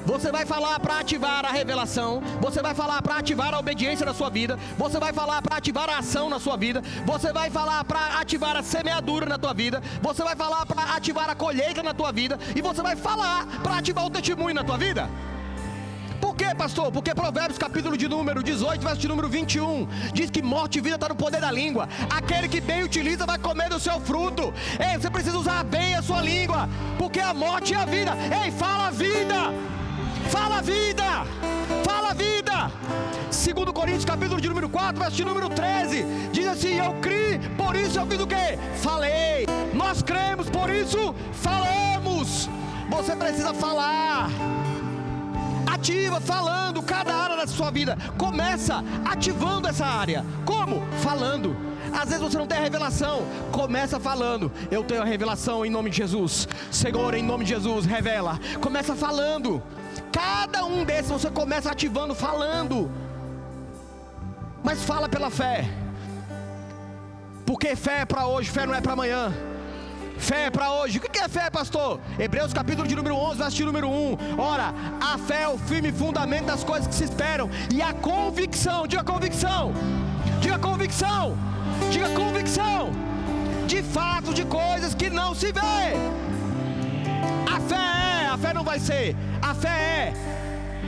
Você vai falar para ativar a revelação. Você vai falar para ativar a obediência na sua vida. Você vai falar para ativar a ação na sua vida. Você vai falar para ativar a semeadura na tua vida. Você vai falar para ativar a colheita na tua vida. E você vai falar para ativar o testemunho na tua vida. Por quê, pastor? Porque Provérbios capítulo de número 18, verso de número 21 diz que morte e vida está no poder da língua. Aquele que bem utiliza vai comer do seu fruto. Ei, você precisa usar bem a sua língua, porque a morte e a vida. Ei, fala vida. Fala vida. Fala vida. 2 Coríntios capítulo de número 4, verso de número 13 diz assim: eu criei, por isso eu fiz o quê? Falei. Nós cremos, por isso falamos. Você precisa falar. Ativa, falando cada área da sua vida. Começa ativando essa área. Como? Falando. Às vezes você não tem a revelação. Começa falando: eu tenho a revelação em nome de Jesus. Senhor, em nome de Jesus, revela. Começa falando. Cada um desses você começa ativando, falando. Mas fala pela fé. Porque fé é para hoje, fé não é para amanhã. Fé é para hoje. O que é fé, pastor? Hebreus capítulo de número 11, verso de número 1. Ora, a fé é o firme fundamento das coisas que se esperam, e a convicção, diga convicção, Diga convicção. Diga convicção. De fatos, de coisas que não se vê. A fé não vai ser. A fé é.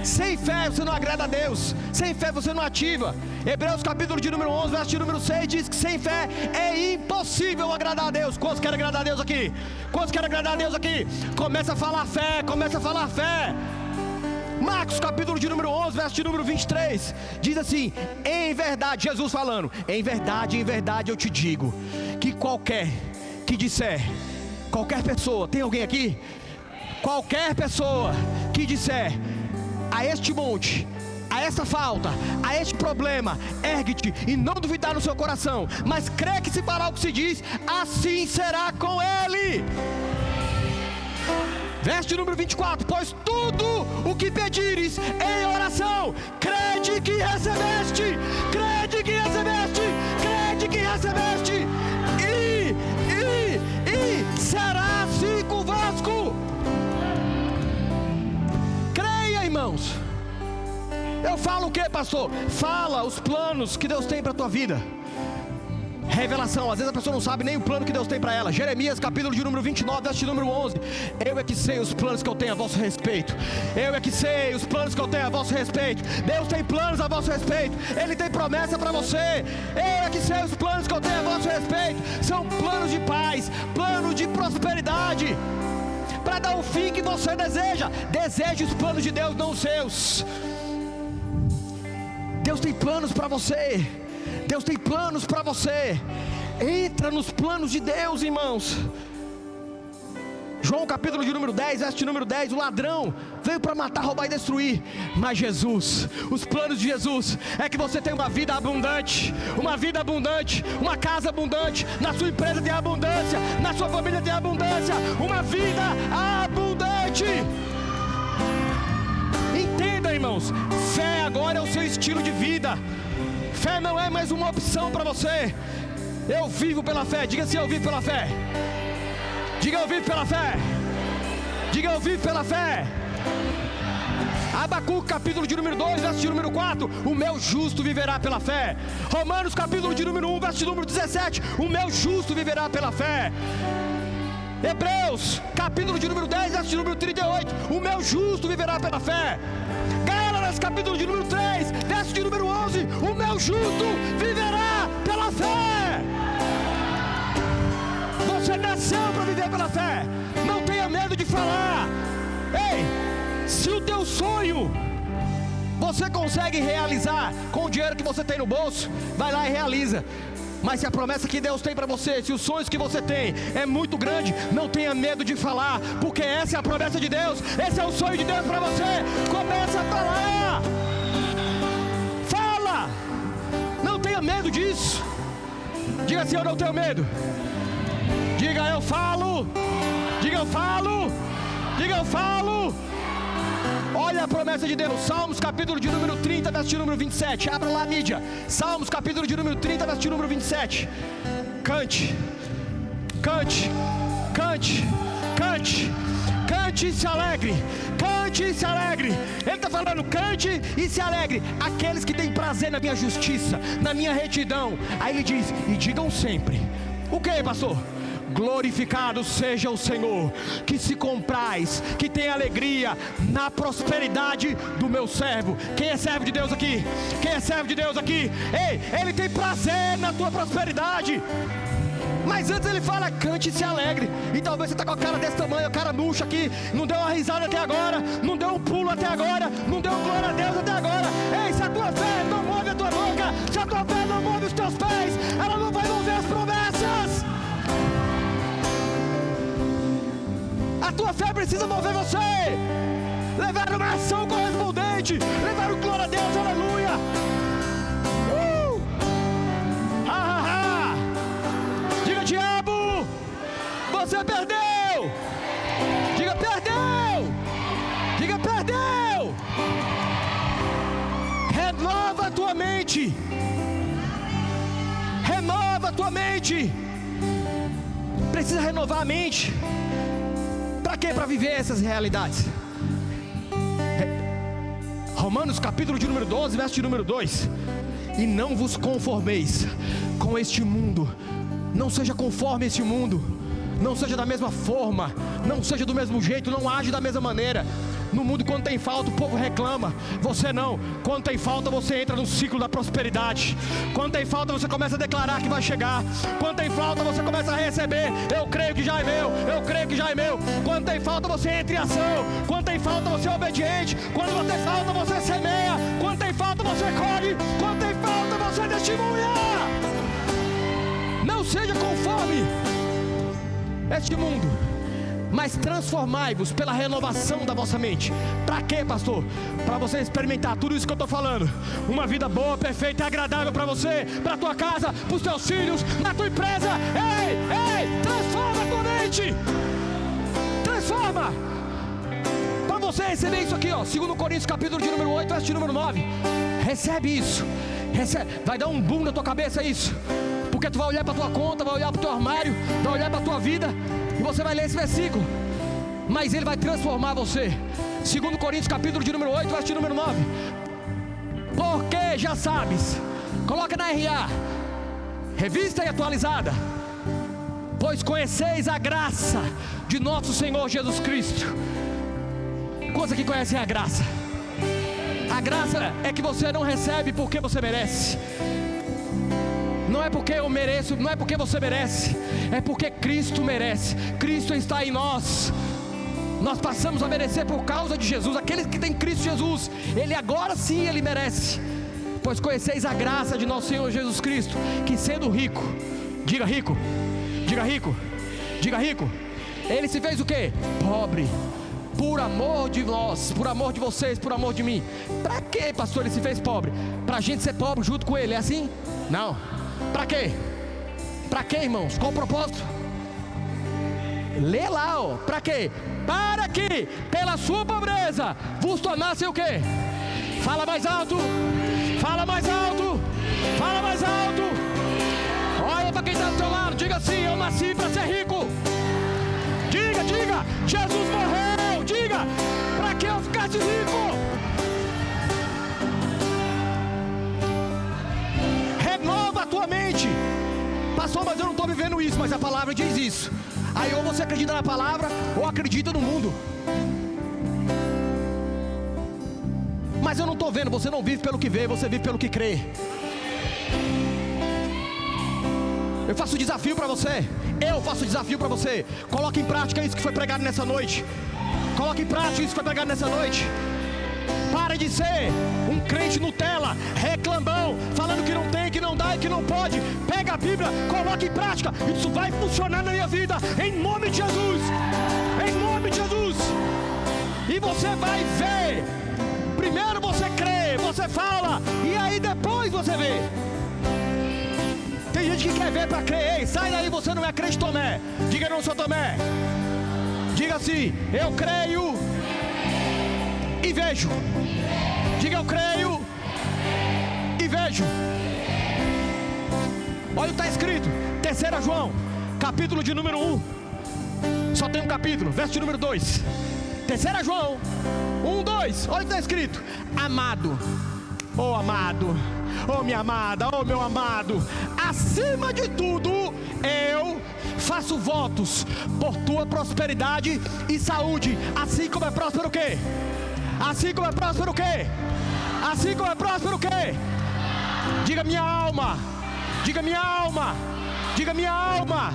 Sem fé você não agrada a Deus. Sem fé você não ativa. Hebreus capítulo de número 11, verso de número 6 diz que sem fé é impossível agradar a Deus. Quantos querem agradar a Deus aqui? Quantos querem agradar a Deus aqui? Começa a falar fé, começa a falar fé. Marcos capítulo de número 11, verso de número 23 diz assim: em verdade, Jesus falando, em verdade eu te digo, que qualquer que disser, qualquer pessoa, tem alguém aqui? Qualquer pessoa que disser a este monte, a esta falta, a este problema, ergue-te e não duvidar no seu coração, mas crê que se fará o que se diz, assim será com ele. Verso de número 24: pois tudo o que pedires em oração, crede que recebeste, crede que recebeste, crede que recebeste, e será assim convosco. Creia, irmãos. Eu falo o que, pastor? Fala os planos que Deus tem para a tua vida. Revelação, às vezes a pessoa não sabe nem o plano que Deus tem para ela. Jeremias capítulo de número 29, verso de número 11: eu é que sei os planos que eu tenho a vosso respeito. Eu é que sei os planos que eu tenho a vosso respeito. Deus tem planos a vosso respeito. Ele tem promessa para você. Eu é que sei os planos que eu tenho a vosso respeito. São planos de paz, planos de prosperidade, para dar o fim que você deseja. Deseje os planos de Deus, não os seus. Deus tem planos para você. Deus tem planos para você. Entra nos planos de Deus, irmãos. João capítulo de número 10, verso de número 10: o ladrão veio para matar, roubar e destruir, mas Jesus, os planos de Jesus é que você tenha uma vida abundante, uma vida abundante, uma casa abundante, na sua empresa tem abundância, na sua família tem abundância, uma vida abundante. Entenda, irmãos, fé agora é o seu estilo de vida. Fé não é mais uma opção para você. Eu vivo pela fé. Diga assim: eu vivo pela fé. Diga: eu vivo pela fé. Diga: eu vivo pela fé. Abacuque capítulo de número 2, verso de número 4: o meu justo viverá pela fé. Romanos capítulo de número 1, verso de número 17: o meu justo viverá pela fé. Hebreus capítulo de número 10, verso de número 38: o meu justo viverá pela fé. Gálatas capítulo de número 3, verso de número 11: o meu justo viverá pela fé. Você nasceu para viver pela fé. Não tenha medo de falar. Ei, se o teu sonho você consegue realizar com o dinheiro que você tem no bolso, vai lá e realiza. Mas se a promessa que Deus tem para você, se os sonhos que você tem é muito grande, não tenha medo de falar, porque essa é a promessa de Deus, esse é o sonho de Deus para você. Começa a falar. Fala. Não tenha medo disso. Diga assim: eu não tenho medo. Diga: eu falo. Diga: eu falo. Diga: eu falo. Olha a promessa de Deus. Salmos capítulo de número 30, verso de número 27. Abra lá a mídia. Salmos capítulo de número 30, verso de número 27. Cante. Cante. Cante. Cante. Cante e se alegre. Cante e se alegre. Ele está falando: cante e se alegre aqueles que têm prazer na minha justiça, na minha retidão. Aí ele diz: e digam sempre. O que, pastor? Glorificado seja o Senhor, que se compraz, que tem alegria na prosperidade do meu servo. Quem é servo de Deus aqui? Quem é servo de Deus aqui? Ei, ele tem prazer na tua prosperidade. Mas antes ele fala: cante e se alegre. E talvez você está com a cara desse tamanho, a cara murcha aqui, não deu uma risada até agora, não deu um pulo até agora, não deu glória a Deus até agora. Ei, se a tua fé não move a tua boca, se a tua fé não move os teus pés, ela não vai mover as promessas. A tua fé precisa mover você. Levar uma ação correspondente. Levar o glória a Deus, aleluia. Diga: diabo, você perdeu. Diga: perdeu. Diga: perdeu. Renova a tua mente. Renova a tua mente. Precisa renovar a mente. Para quê? Para viver essas realidades. Romanos capítulo de número 12, verso de número 2: E não vos conformeis com este mundo. Não seja conforme este mundo. Não seja da mesma forma. Não seja do mesmo jeito. Não age da mesma maneira. No mundo, quando tem falta, o povo reclama. Você não. Quando tem falta, você entra no ciclo da prosperidade. Quando tem falta, você começa a declarar que vai chegar. Quando tem falta, você começa a receber. Eu creio que já é meu. Eu creio que já é meu. Quando tem falta, você entra em ação. Quando tem falta, você é obediente. Quando tem falta, você semeia. Quando tem falta, você colhe. Quando tem falta, você testemunha. Não seja conforme este mundo, mas transformai-vos pela renovação da vossa mente. Para quê, pastor? Para você experimentar tudo isso que eu estou falando. Uma vida boa, perfeita e agradável para você, para a tua casa, para os teus filhos, na tua empresa. Ei, transforma a tua mente. Transforma. Para você receber isso aqui, ó, 2 Coríntios capítulo de número 8, verso de número 9. Recebe isso. Vai dar um boom na tua cabeça isso. Porque tu vai olhar para a tua conta, vai olhar para o teu armário, vai olhar para a tua vida, e você vai ler esse versículo, mas ele vai transformar você. 2 Coríntios capítulo de número 8, verso de número 9. Porque já sabes, coloca na RA, revista e atualizada, pois conheceis a graça de nosso Senhor Jesus Cristo. Quantos aqui conhecem a graça? A graça é que você não recebe porque você merece. Não é porque eu mereço, não é porque você merece, é porque Cristo merece. Cristo está em nós. Nós passamos a merecer por causa de Jesus. Aquele que tem Cristo Jesus, ele agora sim, ele merece. Pois conheceis a graça de nosso Senhor Jesus Cristo, que sendo rico, diga rico, diga rico, diga rico, ele se fez o quê? Pobre, por amor de nós, por amor de vocês, por amor de mim. Para quê, pastor, ele se fez pobre? Para a gente ser pobre junto com ele, é assim? Não. Para quê? Para quê, irmãos? Qual o propósito? Lê lá, ó. Para quê? Para que pela sua pobreza vos tornassem o quê? Fala mais alto. Fala mais alto. Fala mais alto. Olha para quem está do seu lado. Diga assim: eu nasci para ser rico. Diga, Jesus morreu. Diga, para que eu ficasse rico? Renova a tua mente. Pastor, mas eu não estou vivendo isso. Mas a palavra diz isso. Aí ou você acredita na palavra ou acredita no mundo. Mas eu não estou vendo. Você não vive pelo que vê, você vive pelo que crê. Eu faço desafio para você. Eu faço desafio para você. Coloque em prática isso que foi pregado nessa noite. Coloque em prática isso que foi pregado nessa noite. Pare de ser um crente Nutella, reclamão, falando que não tem, que não dá e que não pode. Pega a Bíblia, coloque em prática. Isso vai funcionar na minha vida, em nome de Jesus. Em nome de Jesus. E você vai ver. Primeiro você crê, você fala, e aí depois você vê. Tem gente que quer ver para crer. Ei, sai daí, você não é crente Tomé. Diga: não sou Tomé. Diga assim: eu creio e vejo. Diga: eu creio e vejo. Olha o que está escrito, 3 João, capítulo de número 1. Só tem um capítulo, verso de número 2. 3 João 1, 2. Olha o que está escrito: amado, oh amado, oh minha amada, oh meu amado, acima de tudo eu faço votos por tua prosperidade e saúde, assim como é próspero o quê? Assim como é próspero o quê? Assim como é próspero o quê? Diga: minha alma. Diga: minha alma. Diga: minha alma.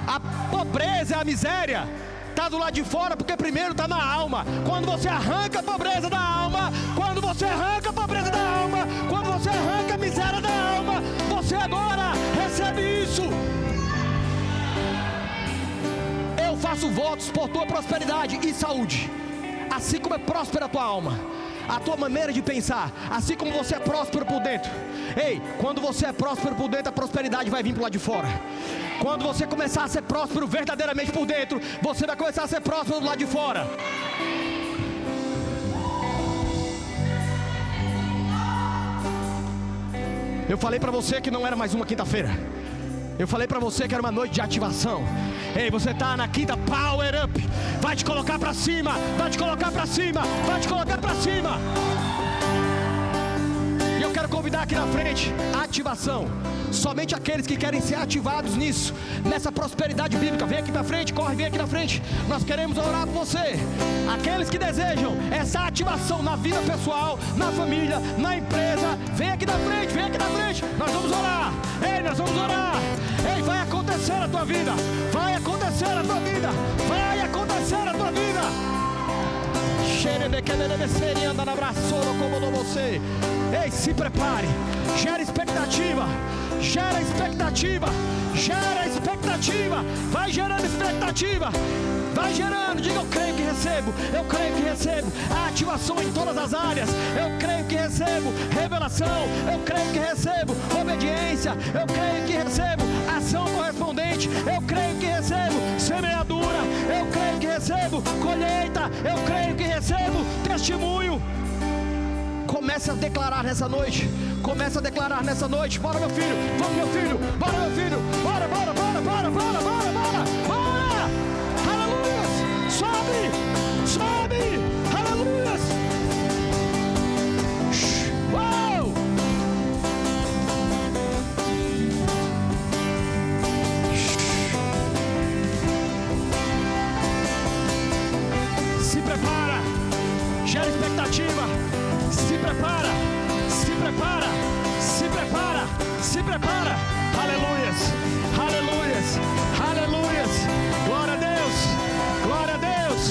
A pobreza, a miséria está do lado de fora, porque primeiro está na alma. Quando você arranca a pobreza da alma, quando você arranca a pobreza da alma, quando você arranca a miséria da alma, você agora recebe isso. Eu faço votos por tua prosperidade e saúde, assim como é próspera a tua alma, a tua maneira de pensar, assim como você é próspero por dentro. Ei, quando você é próspero por dentro, a prosperidade vai vir pro lado de fora. Quando você começar a ser próspero verdadeiramente por dentro, você vai começar a ser próspero do lado de fora. Eu falei para você que não era mais uma quinta-feira. Eu falei para você que era uma noite de ativação. Ei, você está na quinta Power Up. Vai te colocar para cima. Vai te colocar para cima. Vai te colocar para cima. E eu quero dar aqui na frente? Ativação. Somente aqueles que querem ser ativados nisso, nessa prosperidade bíblica, vem aqui pra frente, corre, vem aqui na frente. Nós queremos orar por você. Aqueles que desejam essa ativação na vida pessoal, na família, na empresa, vem aqui na frente, vem aqui na frente. Nós vamos orar. Ei, nós vamos orar. Ei, vai acontecer a tua vida. Vai acontecer a tua vida. Vai acontecer a tua vida. Anda na braçora como você. Ei, se prepare. Gera expectativa. Gera expectativa. Gera expectativa. Vai gerando expectativa. Vai gerando. Diga: eu creio que recebo. Eu creio que recebo a ativação em todas as áreas. Eu creio que recebo revelação. Eu creio que recebo obediência. Eu creio que recebo ação correspondente. Eu creio que recebo semeadura. Eu creio que recebo colheita. Eu creio que recebo testemunho. Comece a declarar nessa noite. Comece a declarar nessa noite. Bora, meu filho. Vamos, meu filho. Bora, meu filho. Bora, bora, bora, bora, bora, bora, bora. Bora. Aleluia. Sobe. Sobe. Aleluia. Uau. Se prepara. Gera expectativa. Se prepara, se prepara, se prepara, se prepara. Aleluias, aleluias, aleluias. Glória a Deus, glória a Deus,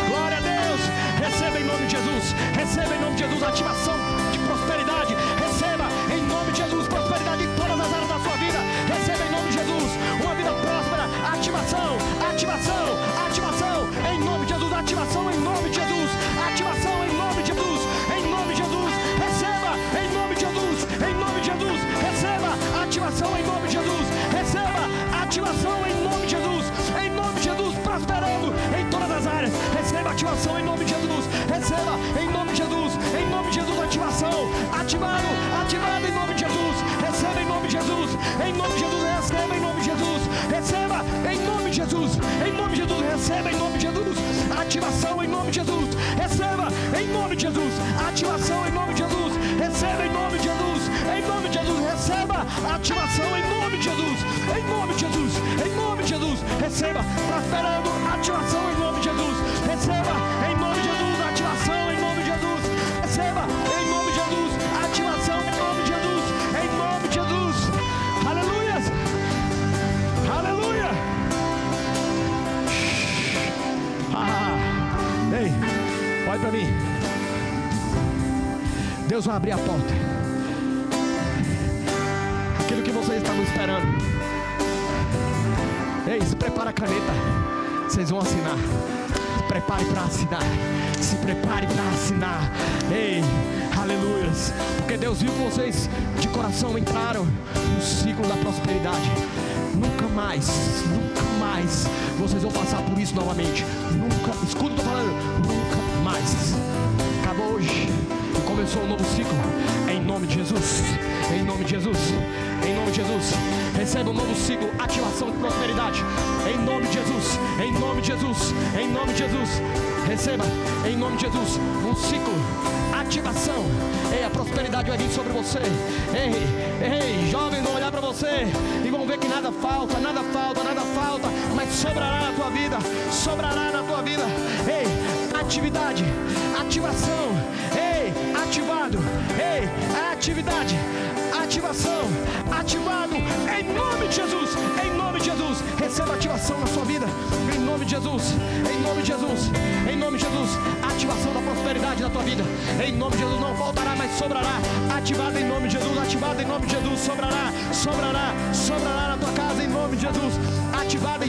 glória a Deus. Receba em nome de Jesus, receba em nome de Jesus ativação de prosperidade. Receba em nome de Jesus prosperidade em todas as áreas da sua vida. Receba em nome de Jesus uma vida próspera. Ativação, ativação, ativação em nome de Jesus. Ativação em nome de Jesus. Ativação em nome de Jesus. Em nome de Jesus, receba em nome de Jesus, em nome de Jesus, receba ativação em nome de Jesus, receba ativação em nome de Jesus, em nome de Jesus, prosperando em todas as áreas, receba ativação em nome de Jesus, receba em nome de Jesus, em nome de Jesus, ativação, ativado, ativado em nome de Jesus, receba em nome de Jesus, em nome de Jesus, receba em nome de Jesus, receba em nome de Jesus, em nome de Jesus, receba em nome de Jesus, ativação em nome de Jesus, receba em nome de Jesus, ativação em nome de Jesus, receba em nome de Jesus, em nome de Jesus, receba ativação em nome de Jesus, em nome de Jesus, em nome de Jesus, receba prosperando, ativação em nome de Jesus, receba em nome de Jesus, ativação em nome de Jesus, receba em nome de Jesus, ativação em nome de Jesus, em nome de Jesus, aleluia, aleluia. Ei, olha para mim. Deus vai abrir a porta. Aquilo que vocês estavam esperando. Ei, se prepara a caneta. Vocês vão assinar. Se prepare para assinar. Se prepare para assinar. Ei, aleluias. Porque Deus viu que vocês de coração entraram no ciclo da prosperidade. Nunca mais vocês vão passar por isso novamente. Nunca, escuta o que eu tô falando. Nunca mais. Acabou hoje. Começou um novo ciclo, em nome de Jesus, em nome de Jesus, em nome de Jesus. Receba um novo ciclo, ativação de prosperidade, em nome de Jesus, em nome de Jesus, em nome de Jesus. Receba em nome de Jesus um ciclo, ativação. Ei, a prosperidade vai vir sobre você. Ei, jovens vão olhar para você e vão ver que nada falta, nada falta, nada falta, mas sobrará na tua vida, sobrará na tua vida. Ei, atividade, ativação. Ei, ativado. Ei, atividade, ativação, ativado em nome de Jesus, em nome de Jesus. Receba ativação na sua vida, em nome de Jesus, em nome de Jesus, em nome de Jesus. Ativação da prosperidade na tua vida, em nome de Jesus. Não faltará, mas sobrará. Ativado em nome de Jesus, ativado em nome de Jesus. Sobrará, sobrará, sobrará na tua casa em nome de Jesus. Ativado